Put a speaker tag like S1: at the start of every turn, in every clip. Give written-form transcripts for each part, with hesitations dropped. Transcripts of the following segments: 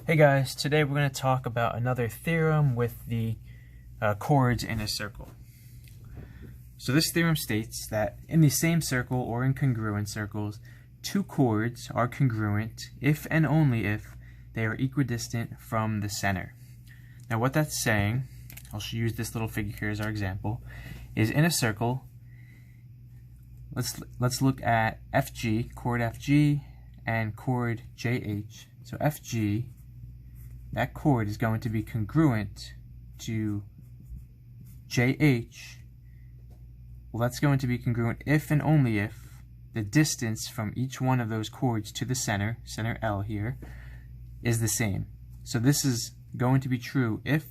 S1: Hey guys, today we're going to talk about another theorem with the chords in a circle. So this theorem states that in the same circle or in congruent circles, two chords are congruent if and only if they are equidistant from the center. Now what that's saying, I'll use this little figure here as our example, is in a circle, let's look at FG, chord FG, and chord JH. So FG, that chord is going to be congruent to JH. Well, that's going to be congruent if and only if the distance from each one of those chords to the center L here, is the same. So this is going to be true if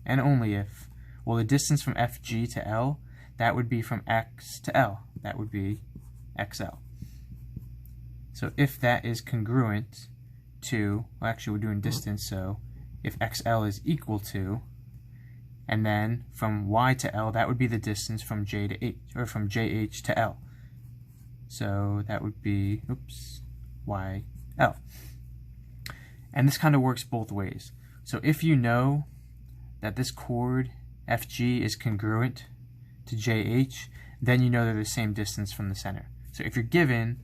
S1: and only if, well, the distance from FG to L, that would be from X to L. That would be XL. So if that is congruent to, well, actually we're doing distance, so if XL is equal to, and then from Y to L, that would be the distance from J to H, or from JH to L. So that would be, YL. And this kind of works both ways. So if you know that this chord FG is congruent to JH, then you know they're the same distance from the center. So if you're given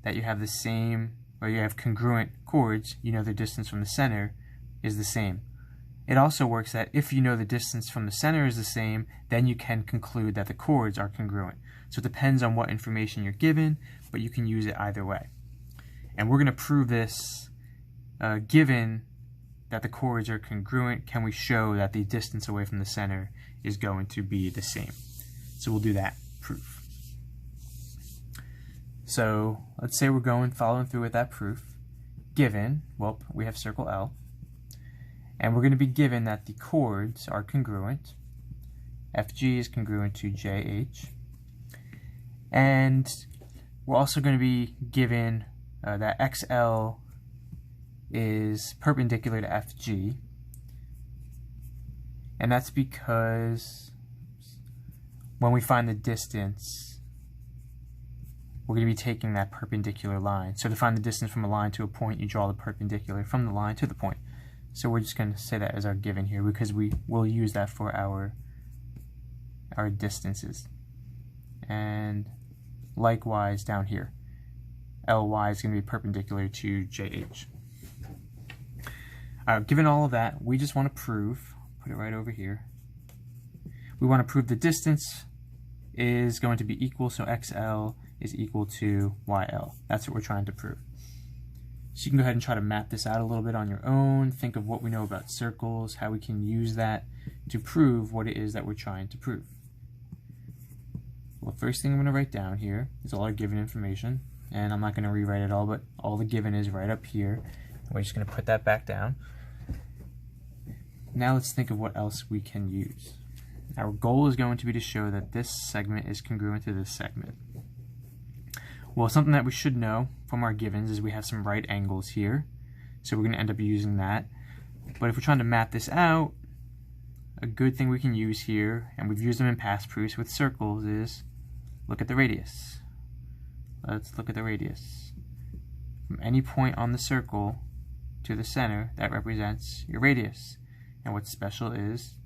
S1: that you have the same, or you have congruent chords, you know the distance from the center is the same. It also works that if you know the distance from the center is the same, then you can conclude that the chords are congruent. So it depends on what information you're given, but you can use it either way. And we're going to prove this given that the chords are congruent. Can we show that the distance away from the center is going to be the same? So we'll do that proof. So let's say we're following through with that proof. Given, well, we have circle L, and we're going to be given that the chords are congruent. FG is congruent to JH, and we're also going to be given that XL is perpendicular to FG, and that's because when we find the distance, we're going to be taking that perpendicular line. So to find the distance from a line to a point, you draw the perpendicular from the line to the point. So we're just going to say that as our given here because we will use that for our distances. And likewise down here, LY is going to be perpendicular to JH. Given all of that, we just want to prove, put it right over here, we want to prove the distance is going to be equal, so XL is equal to YL. That's what we're trying to prove. So you can go ahead and try to map this out a little bit on your own, think of what we know about circles, how we can use that to prove what it is that we're trying to prove. Well, the first thing I'm going to write down here is all our given information, and I'm not going to rewrite it all, but all the given is right up here. We're just going to put that back down. Now let's think of what else we can use. Our goal is going to be to show that this segment is congruent to this segment. Well, something that we should know from our givens is we have some right angles here, so we're going to end up using that. But if we're trying to map this out, a good thing we can use here, and we've used them in past proofs with circles, is look at the radius. Let's look at the radius. From any point on the circle to the center, that represents your radius. And what's special is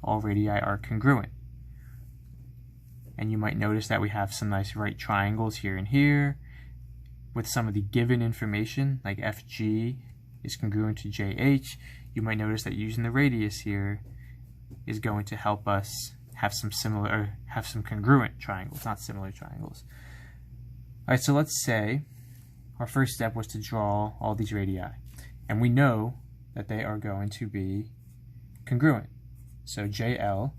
S1: all radii are congruent. And you might notice that we have some nice right triangles here and here with some of the given information, like FG is congruent to JH. You might notice that using the radius here is going to help us have some congruent triangles, not similar triangles. Alright, so let's say our first step was to draw all these radii, and we know that they are going to be congruent. So JL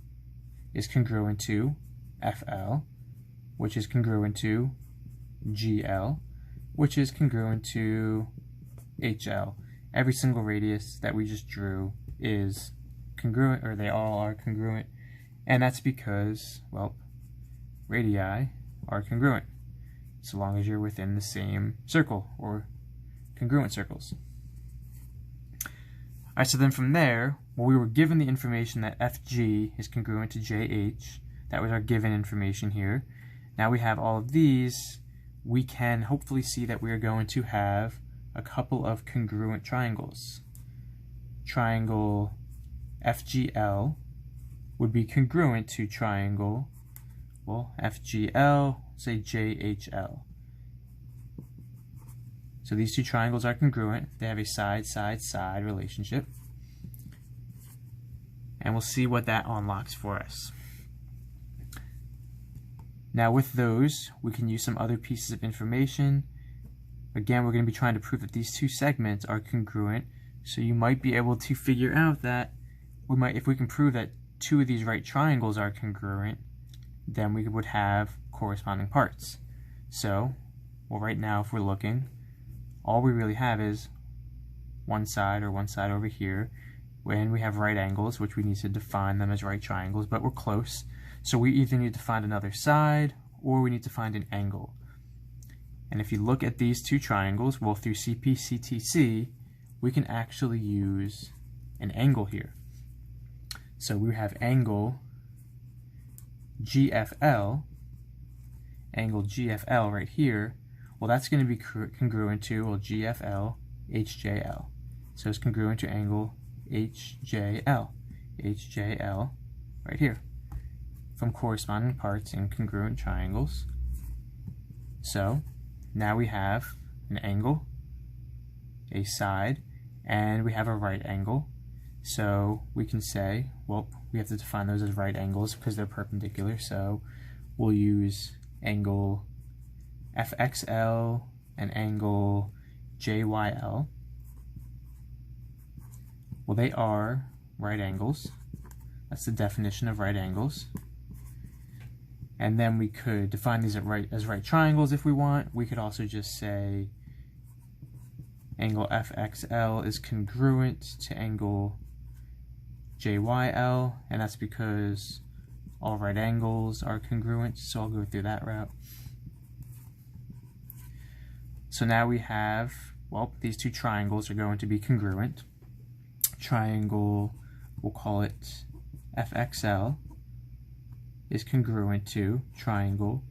S1: is congruent to FL, which is congruent to GL, which is congruent to HL. Every single radius that we just drew is congruent, or they all are congruent, and that's because, well, radii are congruent, so long as you're within the same circle, or congruent circles. Alright, so then from there, well, we were given the information that FG is congruent to JH. That was our given information here. Now we have all of these. We can hopefully see that we are going to have a couple of congruent triangles. triangle FGL would be congruent to triangle, well, FGL, say JHL. So these two triangles are congruent. They have a side-side-side relationship. And we'll see what that unlocks for us. Now with those, we can use some other pieces of information. Again, we're going to be trying to prove that these two segments are congruent. So you might be able to figure out that if we can prove that two of these right triangles are congruent, then we would have corresponding parts. So, well, right now if we're looking, all we really have is one side over here, when we have right angles, which we need to define them as right triangles, but we're close. So we either need to find another side or we need to find an angle. And if you look at these two triangles, well, through CP/CTC, we can actually use an angle here. So we have angle GFL right here. Well, that's going to be congruent to, well, GFL HJL. So it's congruent to angle HJL right here, from corresponding parts in congruent triangles. So now we have an angle, a side, and we have a right angle. So we can say, well, we have to define those as right angles because they're perpendicular. So we'll use angle FXL and angle JYL. Well, they are right angles. That's the definition of right angles. And then we could define these as right triangles if we want. We could also just say angle FXL is congruent to angle JYL, and that's because all right angles are congruent, so I'll go through that route. So now we have, well, these two triangles are going to be congruent. Triangle, we'll call it FXL, is congruent to triangle,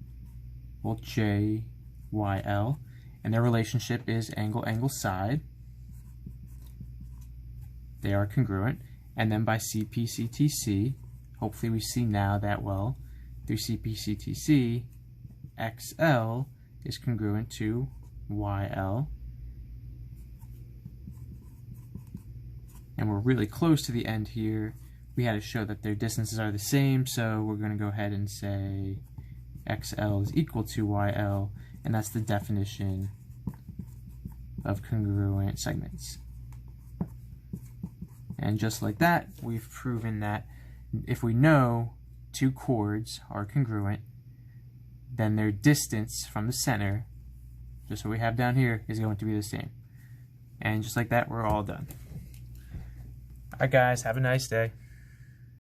S1: well, JYL, and their relationship is angle side. They are congruent. And then by CP/CTC, hopefully we see now that, well, through CP/CTC, XL is congruent to YL. And we're really close to the end here. We had to show that their distances are the same, so we're going to go ahead and say XL is equal to YL, and that's the definition of congruent segments. And just like that, we've proven that if we know two chords are congruent, then their distance from the center, just what we have down here, is going to be the same. And just like that, we're all done. Alright guys, have a nice day.